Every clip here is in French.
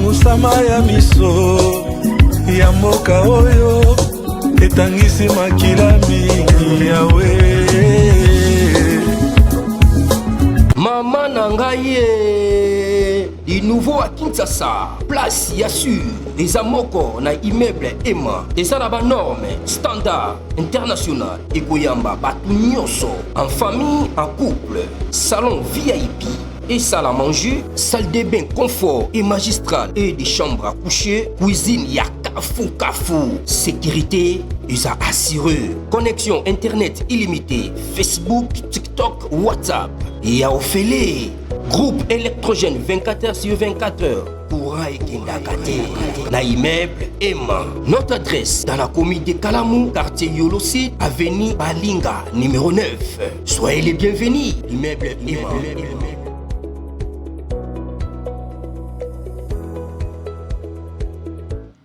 musama ya miso ya mboka oyo etangisi makila mingi yawe. Maman Nangaye, du nouveau à Kinshasa, place Yassur, des amoko na immeuble Emma, des arabes normes, standard, international, et Goyamba, batu nyonso, en famille, en couple, salon VIP, et salle à manger, salle de bain confort et magistral, et des chambres à coucher, cuisine ya kafou, sécurité, ils a assuré, connexion internet illimitée, Facebook, TikTok, WhatsApp, et à Ophélie, groupe électrogène 24h/24h, pour Kindakate, na immeuble Emma. Notre adresse dans la commune de Kalamou, quartier Yolosid, avenue Balinga, numéro 9. Soyez les bienvenus, immeuble Emma.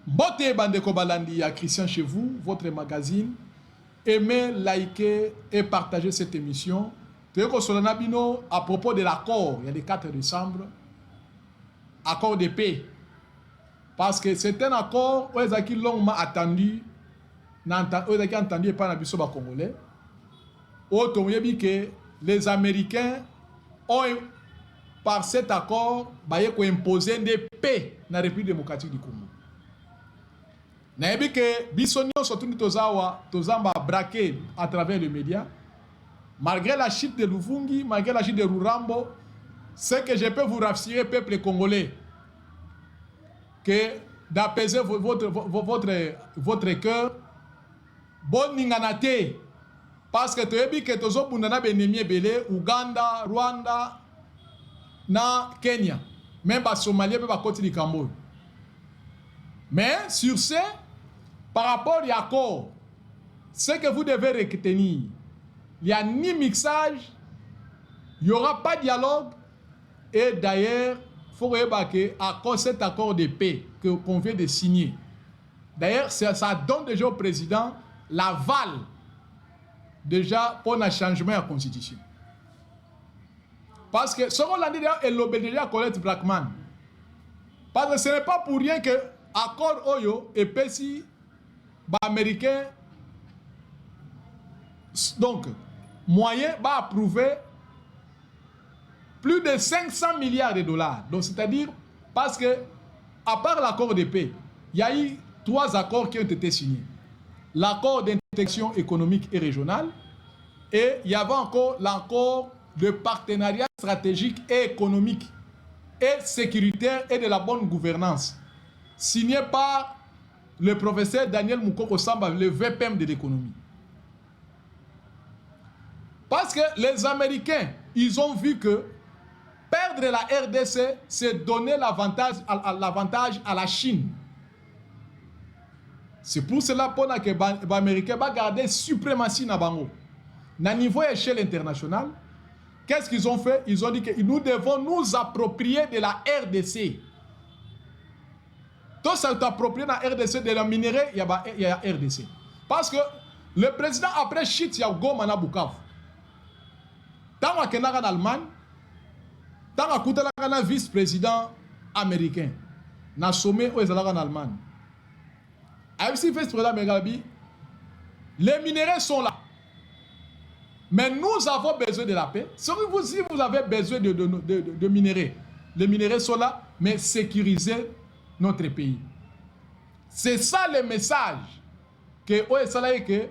Bote Bandeko Balandi à Christian chez vous, votre magazine. Aimez, likez et partagez cette émission. À propos de l'accord, il y a le 4 décembre, accord de paix. Parce que c'est un accord qui est longuement attendu, qui entendu par les Congolais. Autant que les Américains ont, par cet accord, imposé des paix dans la République démocratique du Congo. Nayebi que bisonio surtout tozamba braqué à travers les médias. Malgré la chute de Luvungi, malgré la chute de Rurambo, c'est que je peux vous rassurer, peuple congolais, que d'apaiser votre cœur, bon ninganate, parce que tu as dit que tu as dit que Ouganda, Rwanda, na Kenya, même à Somalie, même à côté du Cameroun. Mais sur ce, par rapport à l'accord, ce que vous devez retenir, il n'y a ni mixage, il n'y aura pas de dialogue. Et d'ailleurs, il faut remarquer à cause de cet accord de paix qu'on vient de signer. D'ailleurs, ça donne déjà au président l'aval déjà pour un changement de la constitution. Parce que ce qu'on a dit est l'obédience à Colette Blackman. Parce que ce n'est pas pour rien que l'accord Oyo et PESI américain, donc, moyen va approuver plus de 500 milliards de dollars. Donc, c'est-à-dire, parce que, à part l'accord de paix, il y a eu 3 accords qui ont été signés. L'accord d'intégration économique et régionale, et il y avait encore l'accord de partenariat stratégique et économique et sécuritaire et de la bonne gouvernance, signé par le professeur Daniel Moukoko Samba, le VPM de l'économie. Parce que les Américains, ils ont vu que perdre la RDC, c'est donner l'avantage à la Chine. C'est pour cela que les Américains vont garder suprématie dans le niveau échelle internationale. Qu'est-ce qu'ils ont fait? Ils ont dit que nous devons nous approprier de la RDC. Tout ça s'approprier de la RDC, de la minerai, il y a RDC. Parce que le président, après Chit, il y a Goma na Bukavu. Tant qu'il y a en Allemagne, tant qu'il y a un vice-président américain, dans le sommet où il y a en Allemagne. Avec ce vice-président américain, les minéraux sont là. Mais nous avons besoin de la paix. Si vous avez besoin de minéraux, les minéraux sont là, mais sécuriser notre pays. C'est ça le message que que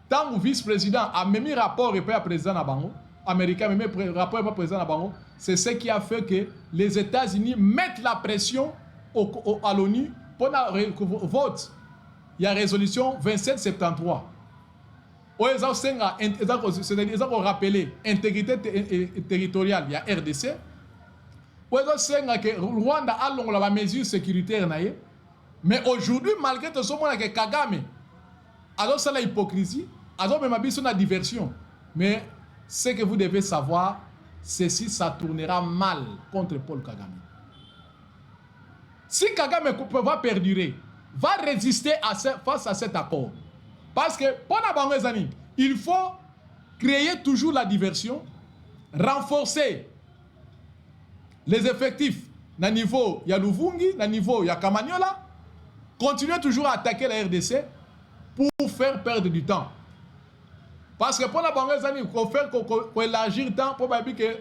tant que le vice-président a mis rapport et pas président Nabango, américain a mis rapport et pas président Nabango, c'est ce qui a fait que les États-Unis mettent la pression à l'ONU pour le vote. Il y a résolution 2773. Ils ont rappelé l'intégrité territoriale, il y a RDC. Ils ont que Rwanda a la mesure sécuritaire. Mais aujourd'hui, malgré tout ça, que Kagame, alors c'est l'hypocrisie, alors même la diversion. Mais ce que vous devez savoir, ceci, ça tournera mal contre Paul Kagame. Si Kagame va perdurer, va résister face à cet accord. Parce que, pour les amis, il faut créer toujours la diversion, renforcer les effectifs na niveau ya Luvungi, na niveau ya Kamanyola, continuez toujours à attaquer la RDC pour faire perdre du temps. Parce que pour la banque, il faut faire élargir le temps pour que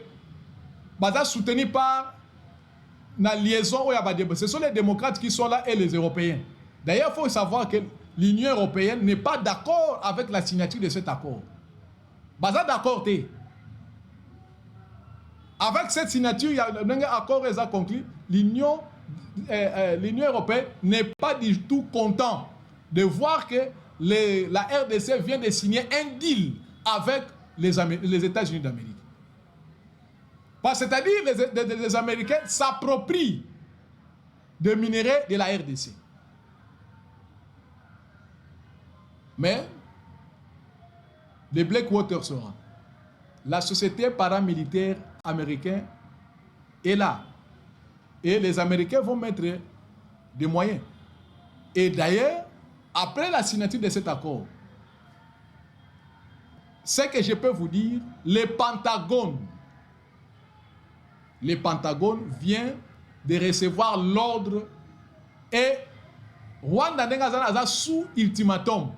ça soutenu par la liaison. Ce sont les démocrates qui sont là et les Européens. D'ailleurs, il faut savoir que l'Union européenne n'est pas d'accord avec la signature de cet accord. Baza d'accord. Avec cette signature, il y a un accord qui est conclu. L'Union européenne n'est pas du tout content de voir que la RDC vient de signer un deal avec les États-Unis d'Amérique. C'est-à-dire que les Américains s'approprient des minerais de la RDC. Mais les Blackwater sera. La société paramilitaire américaine est là. Et les Américains vont mettre des moyens. Et d'ailleurs, après la signature de cet accord, ce que je peux vous dire, le Pentagone vient de recevoir l'ordre et Rwanda n'est sous ultimatum.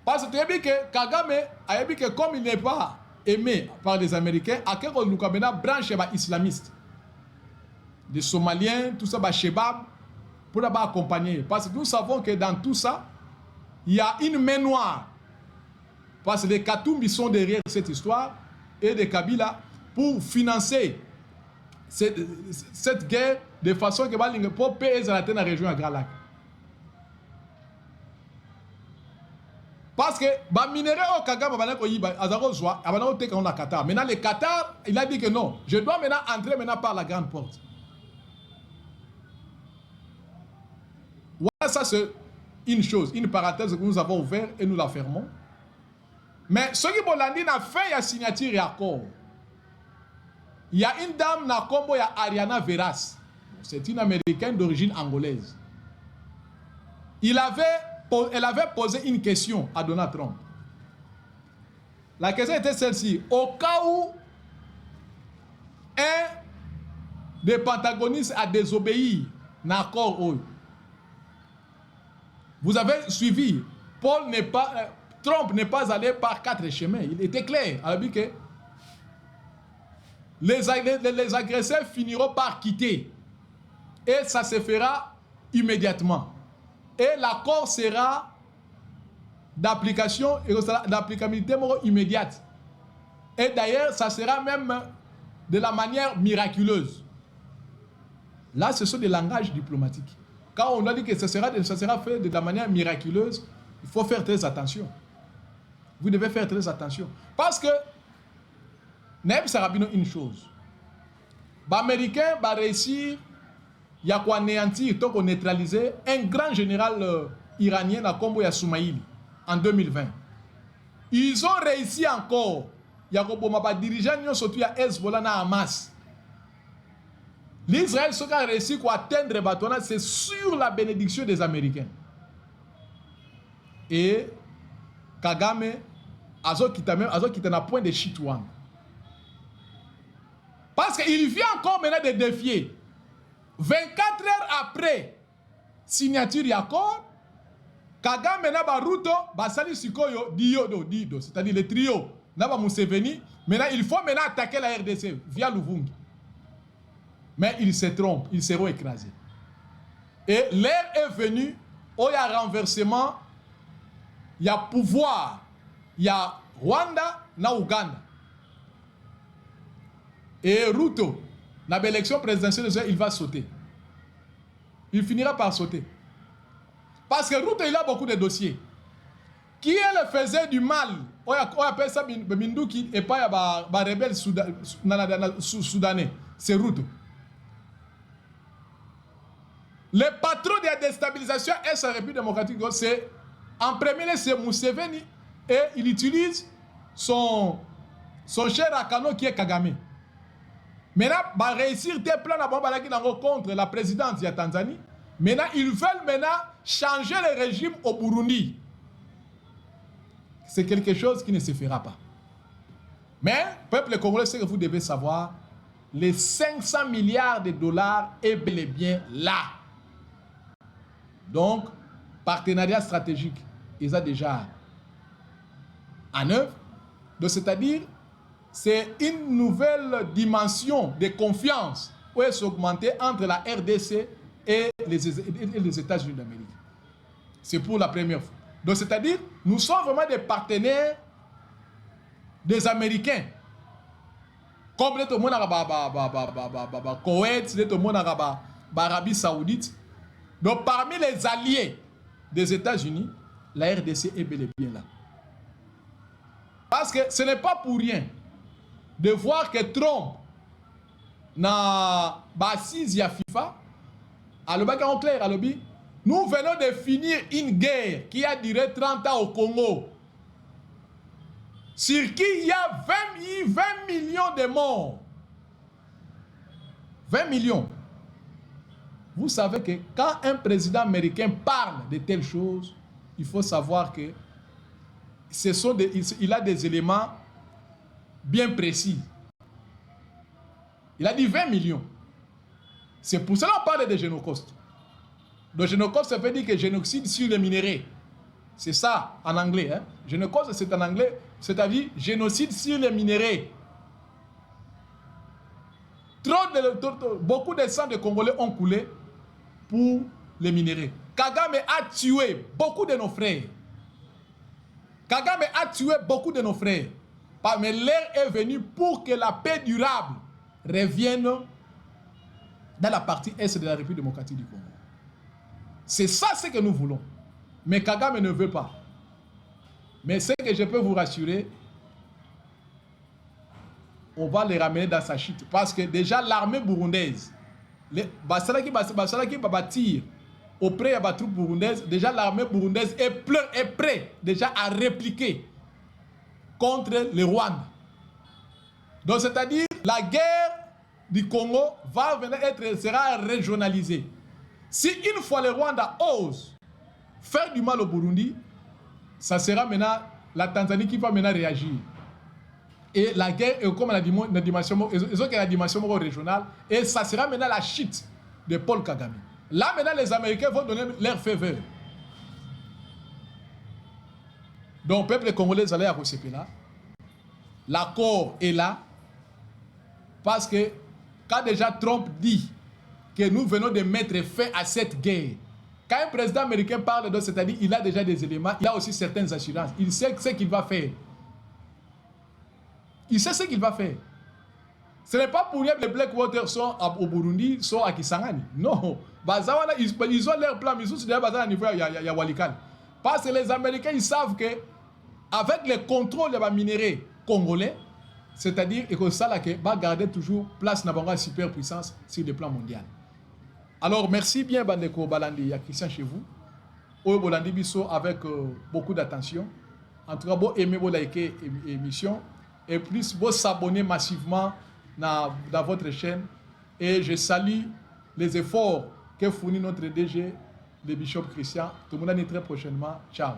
Parce que Kagame a dit que comme il n'est pas aimé par les Américains, à quel point il branche islamiste. Des Somaliens, tout ça, Shebab, pour accompagner. Parce que nous savons que dans tout ça, il y a une main noire. Parce que les Katumbi sont derrière cette histoire et les Kabila pour financer cette guerre de façon que pour payer la région à Grand Lac. Parce que les minéraux au Kagame, maintenant le Qatar, il a dit que non, je dois maintenant entrer maintenant par la grande porte. Voilà, ça c'est une chose, une parenthèse que nous avons ouverte et nous la fermons. Mais ce qui a fait la signature et accord. Il y a une dame na Combo, il y a Ariana Veras. C'est une américaine d'origine angolaise. Elle avait posé une question à Donald Trump. La question était celle-ci. Au cas où un des pentagonistes a désobéi à l'accord, vous avez suivi, Trump n'est pas allé par 4 chemins. Il était clair. Il a dit que les agresseurs finiront par quitter. Et ça se fera immédiatement. Et l'accord sera d'application et d'applicabilité immédiate. Et d'ailleurs, ça sera même de la manière miraculeuse. Là, ce sont des langages diplomatiques. Quand on a dit que ça sera fait de la manière miraculeuse, il faut faire très attention. Vous devez faire très attention. Parce que, Naïb Sarabino, une chose. Les Américains vont réussir à anéantir, donc neutraliser un grand général iranien à Combo ya Soumaïli en 2020. Ils ont réussi encore. Il y a des dirigeants surtout à Hezbollah et Hamas. L'Israël ce qui a réussi à atteindre Batona, c'est sur la bénédiction des Américains. Et Kagame a quitté un point de chitouan. Parce qu'il vient encore maintenant de défier. 24 heures après signature d'accord, Kagame na Baruto, Basali Sikoyo, Dido, c'est-à-dire le trio, Naba Museveni, maintenant il faut maintenant attaquer la RDC via Luvungi. Mais ils se trompent, ils seront écrasés. Et l'heure est venue où il y a renversement, il y a pouvoir, il y a Rwanda, na Ouganda. Et Ruto, dans l'élection présidentielle, il va sauter. Il finira par sauter. Parce que Ruto, il a beaucoup de dossiers. Qui elle faisait du mal? On appelle ça Mindouki et pas les rebelles soudanais. C'est Ruto. Le patron de la déstabilisation est sa République démocratique. C'est en premier, c'est Museveni. Et il utilise son cher Akano qui est Kagame. Maintenant, il va réussir des plans contre la présidente de Tanzanie. Maintenant, ils veulent changer le régime au Burundi. C'est quelque chose qui ne se fera pas. Mais, peuple congolais, ce que vous devez savoir, les 500 milliards de dollars est bel et bien là. Donc, partenariat stratégique, ils ont déjà en œuvre. Donc, c'est-à-dire, c'est une nouvelle dimension de confiance qui est augmentée entre la RDC et les États-Unis d'Amérique. C'est pour la première fois. Donc, c'est-à-dire, nous sommes vraiment des partenaires des Américains. Comme tout le monde a Koweït, tout le monde a l'Arabie Saoudite. Donc, parmi les alliés des États-Unis, la RDC est bel et bien là. Parce que ce n'est pas pour rien de voir que Trump n'a pas assise à FIFA. À le bac en clair, à l'objet. Nous venons de finir une guerre qui a duré 30 ans au Congo. Sur qui il y a 20 millions de morts. 20 millions. Vous savez que quand un président américain parle de telles choses, il faut savoir que il a des éléments bien précis. Il a dit 20 millions. C'est pour cela qu'on parle de génocide. Le génocide, ça veut dire que génocide sur les minéraux. C'est ça en anglais. Hein? Génocide, c'est en anglais, c'est-à-dire génocide sur les minéraux. Beaucoup de sang de Congolais ont coulé pour les minéraux. Kagame a tué beaucoup de nos frères. Kagame a tué beaucoup de nos frères. Mais l'heure est venue pour que la paix durable revienne dans la partie est de la République démocratique du Congo. C'est ça ce que nous voulons. Mais Kagame ne veut pas. Mais ce que je peux vous rassurer, on va les ramener dans sa chute. Parce que déjà l'armée burundaise, Basalaki va bâtir auprès de la troupe burundaise, déjà l'armée burundaise est prête déjà à répliquer contre le Rwanda. Donc c'est-à-dire la guerre du Congo sera régionalisée. Si une fois le Rwanda ose faire du mal au Burundi, ça sera maintenant la Tanzanie qui va maintenant réagir. Et la guerre est comme la dimension régionale. Et ça sera maintenant la chute de Paul Kagame. Là maintenant les Américains vont donner leur faveur. Donc le peuple congolais allait à là. L'accord est là. Parce que quand déjà Trump dit que nous venons de mettre fin à cette guerre, quand un président américain parle de, c'est-à-dire il a déjà des éléments, il a aussi certaines assurances. Il sait ce qu'il va faire. Il sait ce qu'il va faire. Ce n'est pas pour rien que les Blackwater sont au Burundi, sont à Kisangani. Non. Ils ont leur plan, mais ils sont déjà basés à niveau de Walikale. Parce que les Américains, ils savent que avec le contrôle des minéraux congolais, c'est-à-dire que ça va garder toujours place dans la superpuissance sur le plan mondial. Alors, merci bien, Bandeko Balandi, il y a Christian chez vous. Oyo Bolandi Bisso avec beaucoup d'attention. En tout cas, vous aimez, vous likez l'émission. Et plus, vous s'abonnez massivement dans votre chaîne. Et je salue les efforts que fournit notre DG, le Bishop Christian. Tout le monde est très prochainement. Ciao.